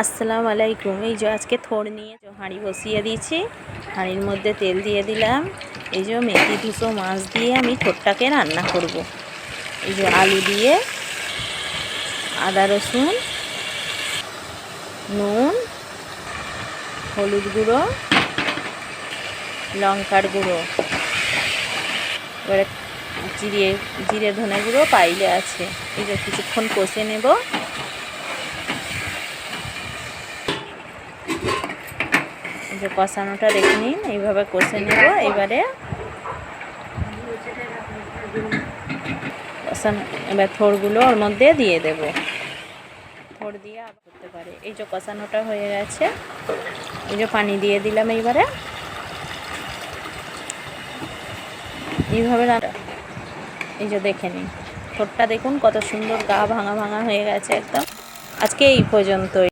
আসসালামু আলাইকুম। এই যে আজকে থোড় নিয়ে হাঁড়ি বসিয়ে দিয়েছি, হাঁড়ির মধ্যে তেল দিয়ে দিলাম। এই যে মেথি ধুসো মাছ দিয়ে আমি থোড়টাকে রান্না করব। এই যে আলু দিয়ে আদা রসুন, নুন, হলুদ গুঁড়ো, লঙ্কার গুঁড়ো, এবারে জিরে ধনে গুঁড়ো পাইলে আছে। এই যে কিছুক্ষণ কষে নেব। এই যে কষানোটা দেখে নিন, এইভাবে কষে নেব। এবারে এবার থোড়গুলো ওর মধ্যে দিয়ে দেব। থোড় দিয়ে আবার করতে পারে। এই যে কষানোটা হয়ে গেছে, এই যে পানি দিয়ে দিলাম। এইবারে এইভাবে এই যে দেখে নিন, থোড়টা দেখুন কত সুন্দর গা ভাঙা ভাঙা হয়ে গেছে একদম। আজকে এই পর্যন্তই।